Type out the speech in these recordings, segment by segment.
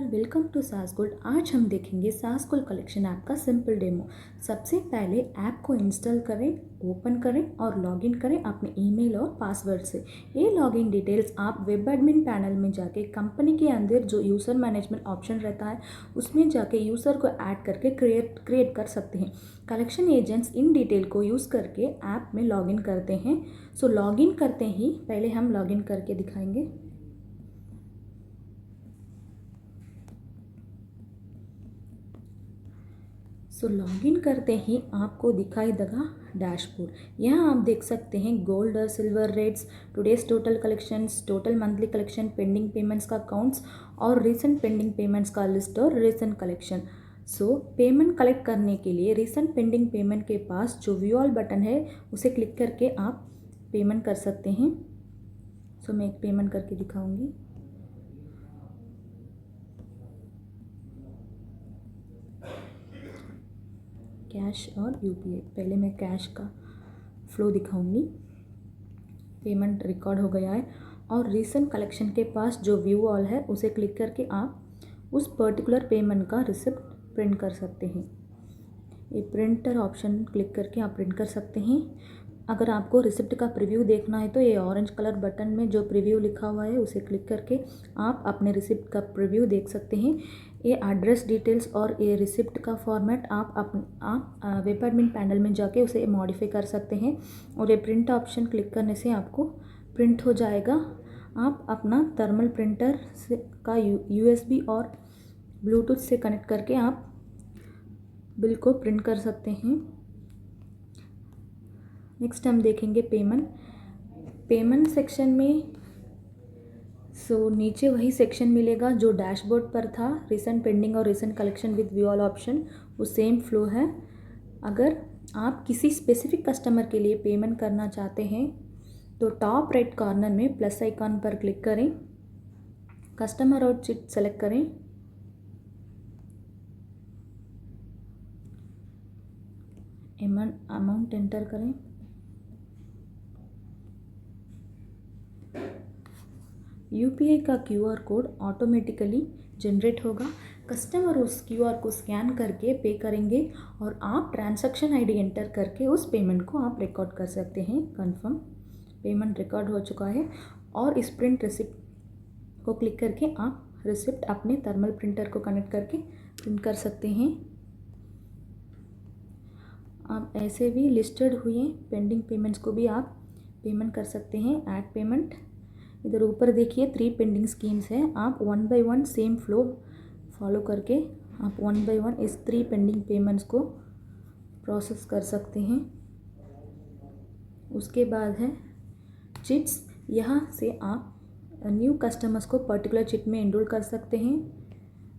Welcome to सास gold. आज हम देखेंगे सास गोल्ड कलेक्शन ऐप का सिंपल डेमो। सबसे पहले ऐप को इंस्टॉल करें, ओपन करें और लॉगिन करें अपने ईमेल और पासवर्ड से। ये लॉगिन डिटेल्स आप वेब एडमिन पैनल में जाके कंपनी के अंदर जो यूज़र मैनेजमेंट ऑप्शन रहता है उसमें जाके यूज़र को ऐड करके क्रिएट कर सकते हैं। कलेक्शन एजेंट्स इन डिटेल को यूज़ करके ऐप में लॉगिन करते हैं। सो लॉगिन करते ही पहले हम लॉगिन करके दिखाएंगे। सो लॉगिन करते ही आपको दिखाई देगा डैशबोर्ड। यहाँ आप देख सकते हैं गोल्ड और silver rates, today's total collections, total monthly collection, pending payments का काउंट्स और रिसेंट पेंडिंग पेमेंट्स का लिस्ट और रिसेंट कलेक्शन। सो पेमेंट कलेक्ट करने के लिए रिसेंट पेंडिंग पेमेंट के पास जो व्यू ऑल बटन है उसे क्लिक करके आप पेमेंट कर सकते हैं। सो मैं एक पेमेंट करके दिखाऊंगी। कैश और यूपीआई। पहले मैं कैश का फ्लो दिखाऊंगी। पेमेंट रिकॉर्ड हो गया है और रिसेंट कलेक्शन के पास जो व्यू ऑल है उसे क्लिक करके आप उस पर्टिकुलर पेमेंट का रिसिप्ट प्रिंट कर सकते हैं। ये प्रिंटर ऑप्शन क्लिक करके आप प्रिंट कर सकते हैं। अगर आपको रिसिप्ट का प्रीव्यू देखना है तो ये ऑरेंज कलर बटन में जो प्रीव्यू लिखा हुआ है उसे क्लिक करके आप अपने रिसिप्ट का प्रीव्यू देख सकते हैं। ये एड्रेस डिटेल्स और ये रिसिप्ट का फॉर्मेट आप वेब एडमिन पैनल में जाके उसे मॉडिफाई कर सकते हैं और ये प्रिंट ऑप्शन क्लिक करने से आपको प्रिंट हो जाएगा। आप अपना थर्मल प्रिंटर से का यूएसबी और ब्लूटूथ से कनेक्ट करके आप बिल को प्रिंट कर सकते हैं। नेक्स्ट हम देखेंगे पेमेंट सेक्शन में। नीचे वही सेक्शन मिलेगा जो डैशबोर्ड पर था, रिसेंट पेंडिंग और recent collection with view all option, वो सेम फ्लो है। अगर आप किसी स्पेसिफिक कस्टमर के लिए पेमेंट करना चाहते हैं तो टॉप राइट कॉर्नर में प्लस आइकॉन पर क्लिक करें, कस्टमर और चिट सेलेक्ट करें, अमाउंट एंटर करें, यूपीआई का क्यूआर कोड ऑटोमेटिकली जनरेट होगा। कस्टमर उस क्यूआर को स्कैन करके पे करेंगे और आप ट्रांजैक्शन आईडी एंटर करके उस पेमेंट को आप रिकॉर्ड कर सकते हैं। कंफर्म, पेमेंट रिकॉर्ड हो चुका है और इस प्रिंट रिसिप्ट को क्लिक करके आप रिसिप्ट अपने थर्मल प्रिंटर को कनेक्ट करके प्रिंट कर सकते हैं। आप ऐसे भी लिस्टेड हुए पेंडिंग पेमेंट्स को भी आप पेमेंट कर सकते हैं। ऐड पेमेंट, इधर ऊपर देखिए 3 पेंडिंग स्कीम्स हैं। आप 1 बाय 1 सेम फ्लो फॉलो करके आप 1 बाय 1 इस 3 पेंडिंग पेमेंट्स को प्रोसेस कर सकते हैं। उसके बाद है चिट्स। यहाँ से आप न्यू कस्टमर्स को पर्टिकुलर चिट में एनरोल कर सकते हैं।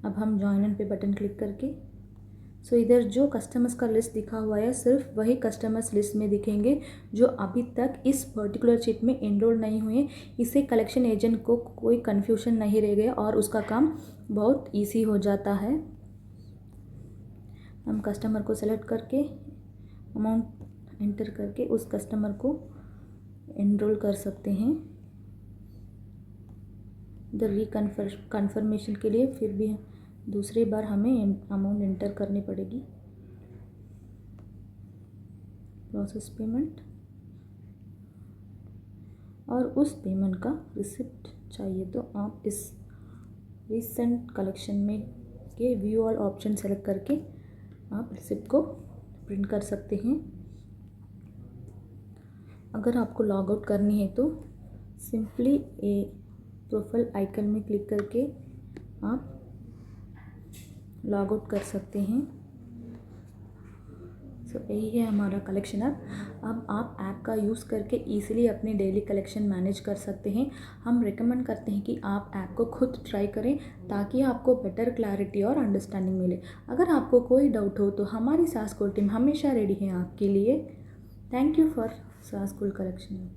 अब हम जॉइन इन पे बटन क्लिक करके इधर जो कस्टमर्स का लिस्ट दिखा हुआ है सिर्फ वही कस्टमर्स लिस्ट में दिखेंगे जो अभी तक इस पर्टिकुलर चिट में एनरोल नहीं हुए। इससे कलेक्शन एजेंट को कोई कन्फ्यूजन नहीं रह गया और उसका काम बहुत इजी हो जाता है। हम कस्टमर को सेलेक्ट करके अमाउंट एंटर करके उस कस्टमर को एनरोल कर सकते हैं। इधर कन्फर्मेशन के लिए फिर भी दूसरी बार हमें अमाउंट एंटर करनी पड़ेगी। प्रोसेस पेमेंट और उस पेमेंट का रिसिप्ट चाहिए तो आप इस रिसेंट कलेक्शन में के व्यू ऑल ऑप्शन सेलेक्ट करके आप रिसिप्ट को प्रिंट कर सकते हैं। अगर आपको लॉग आउट करनी है तो सिंपली ए प्रोफाइल आइकन में क्लिक करके आप लॉग आउट कर सकते हैं। यही है हमारा कलेक्शन ऐप। अब आप ऐप का यूज़ करके इजीली अपने डेली कलेक्शन मैनेज कर सकते हैं। हम रिकमेंड करते हैं कि आप ऐप को खुद ट्राई करें ताकि आपको बेटर क्लैरिटी और अंडरस्टैंडिंग मिले। अगर आपको कोई डाउट हो तो हमारी सास गोल्ड टीम हमेशा रेडी है आपके लिए। थैंक यू फॉर सास गोल्ड कलेक्शन।